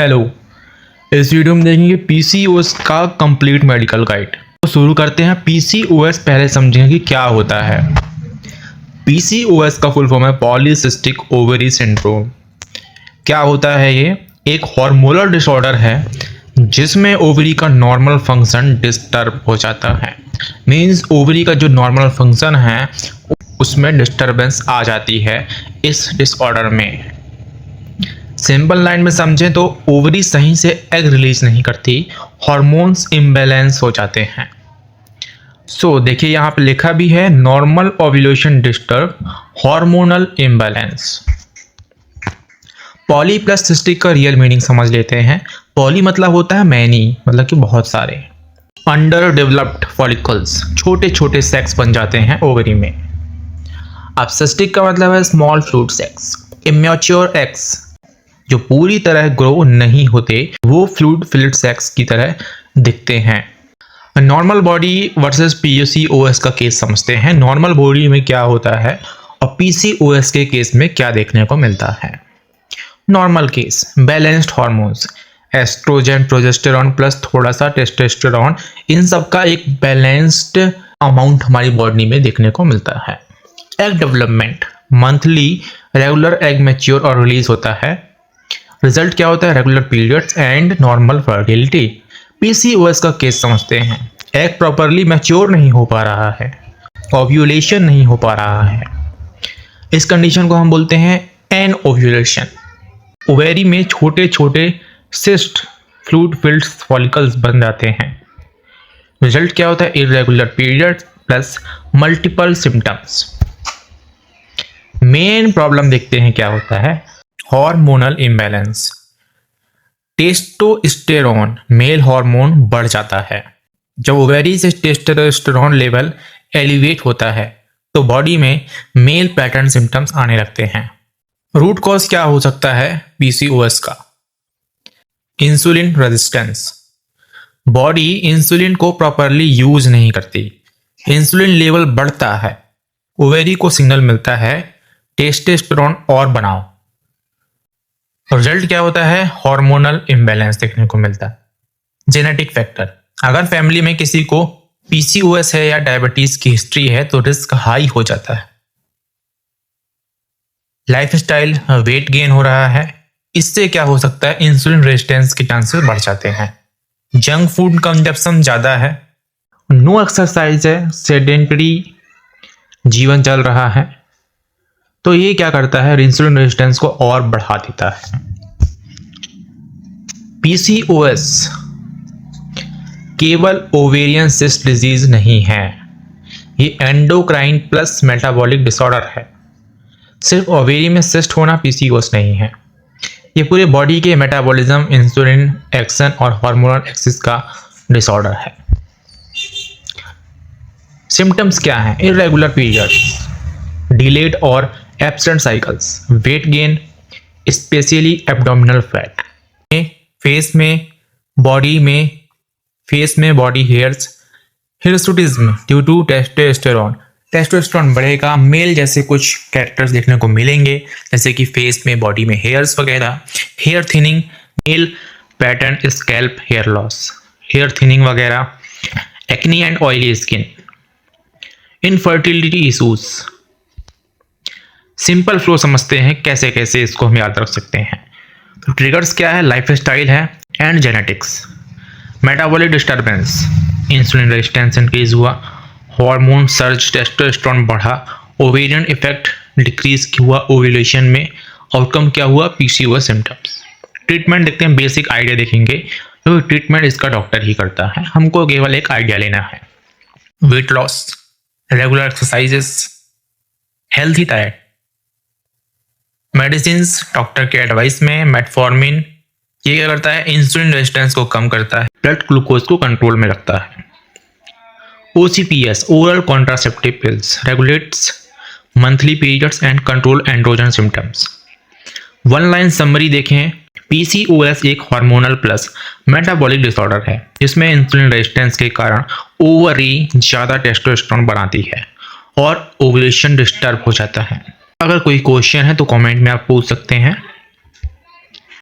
Hello. इस video में देखेंगे पीसीओएस का कंप्लीट मेडिकल गाइड। तो शुरू करते हैं। पीसीओएस पहले समझें कि क्या होता है। पीसीओएस का फुल फॉर्म है पॉलीसिस्टिक ओवरी सिंड्रोम। क्या होता है ये? एक हार्मोनल डिसऑर्डर है जिसमें ओवरी का नॉर्मल फंक्शन डिस्टर्ब हो जाता है। मींस ओवरी का जो नॉर्मल फंक्शन है उसमें डिस्टरबेंस आ जाती है इस डिसऑर्डर में। सिंपल लाइन में समझें तो ओवरी सही से एग रिलीज नहीं करती, हार्मोन्स इम्बैलेंस हो जाते हैं। देखिए यहाँ पे लिखा भी है normal ovulation disturb, hormonal imbalance. Poly plus cystic का रियल मीनिंग समझ लेते हैं। पॉली मतलब होता है मैनी, मतलब कि बहुत सारे। अंडर डेवलप्ड फॉलिकल्स, छोटे छोटे सेक्स बन जाते हैं ओवरी में। अब सिस्टिक का मतलब है small fluid sex. Immature eggs जो पूरी तरह ग्रो नहीं होते वो फ्लूइड फिल्ड सेक्स की तरह दिखते हैं। नॉर्मल बॉडी वर्सेस पीसीओएस का केस समझते हैं। नॉर्मल बॉडी में क्या होता है और पीसीओएस के केस में क्या देखने को मिलता है। Normal case balanced hormones, estrogen progesterone plus थोड़ा सा टेस्टोस्टेरॉन, इन सब का एक बैलेंस्ड अमाउंट हमारी बॉडी में देखने को मिलता है। Egg development monthly regular egg mature और रिलीज होता है। रिजल्ट क्या होता है? Regular periods and normal fertility. PCOS का केस समझते हैं। एग प्रॉपरली मैच्योर नहीं हो पा रहा है, ओव्यूलेशन नहीं हो पा रहा है। इस कंडीशन को हम बोलते हैं एन ओव्यूलेशन। ओवेरी में छोटे छोटे सिस्ट फ्लूइड फिल्ड फॉलिकल्स बन जाते हैं। रिजल्ट क्या होता है? Irregular period plus multiple symptoms. Main problem देखते हैं क्या होता है। Hormonal imbalance. Testosterone male hormone बढ़ जाता है। जब ओवेरी से टेस्टोस्टेरोन लेवल एलिवेट होता है तो बॉडी में मेल पैटर्न सिम्टम्स आने लगते हैं। रूट कॉज क्या हो सकता है पीसीओएस का? Insulin resistance. बॉडी इंसुलिन को प्रॉपरली यूज नहीं करती, इंसुलिन लेवल बढ़ता है, ओवेरी को सिग्नल मिलता है टेस्टोस्टेरोन और बनाओ। रिजल्ट क्या होता है? हार्मोनल इम्बैलेंस देखने को मिलता है। जेनेटिक फैक्टर, अगर फैमिली में किसी को पीसीओएस है या डायबिटीज की हिस्ट्री है तो रिस्क हाई हो जाता है। लाइफस्टाइल, वेट गेन हो रहा है, इससे क्या हो सकता है? इंसुलिन रेजिस्टेंस के चांसेस बढ़ जाते हैं। जंक फूड कंजप्शन ज्यादा है, नो एक्सरसाइज है, सेडेंटरी जीवन चल रहा है, तो ये क्या करता है? इंसुलिन रेजिस्टेंस को और बढ़ा देता है। पीसीओएस केवल ओवेरियन सिस्ट डिजीज नहीं है, ये एंडोक्राइन प्लस मेटाबॉलिक डिसऑर्डर है। सिर्फ ओवेरी में सिस्ट होना पीसीओएस नहीं है, ये पूरे बॉडी के मेटाबॉलिज्म, इंसुलिन एक्शन और हार्मोनल एक्सिस का डिसऑर्डर है। सिम्टम्स क्या हैं? इरेगुलर पीरियड्स, डिलेड और absent cycles, weight gain specially abdominal fat, face में body hairs, hirsutism due to testosterone, testosterone बढ़ेगा, मेल जैसे कुछ कैरेक्टर्स देखने को मिलेंगे जैसे कि फेस में, बॉडी में हेयर्स वगैरह, hair thinning, male pattern scalp hair loss, hair thinning वगैरह, acne and oily skin, infertility issues. Simple flow समझते हैं कैसे कैसे इसको हम याद रख सकते हैं। तो ट्रिगर्स क्या है? लाइफस्टाइल है and genetics. Metabolic disturbance, insulin resistance increase हुआ, हार्मोन सर्ज, टेस्टोस्टेरोन बढ़ा, ओवेरियन इफेक्ट डिक्रीज हुआ ओव्यूलेशन में, आउटकम क्या हुआ? PCOS symptoms. ट्रीटमेंट देखते हैं, बेसिक आइडिया देखेंगे, तो ट्रीटमेंट इसका डॉक्टर ही करता है, हमको केवल एक आइडिया लेना है। Weight loss, regular exercises, healthy diet, medicine doctor के एडवाइस में, मेटफॉर्मिन, ये क्या करता है? इंसुलिन रेजिस्टेंस को कम करता है, ब्लड ग्लूकोज को कंट्रोल में रखता है। OCPs oral contraceptive pills regulates monthly periods and control androgen symptoms. One line summary देखें, पीसीओएस एक हार्मोनल प्लस मेटाबॉलिक डिसऑर्डर है जिसमें इंसुलिन रेजिस्टेंस के कारण ओवरी ज़्यादा टेस्टोस्टेरोन बनाती है और ओव्यूलेशन डिस्टर्ब हो जाता है। अगर कोई क्वेश्चन है तो कमेंट में आप पूछ सकते हैं।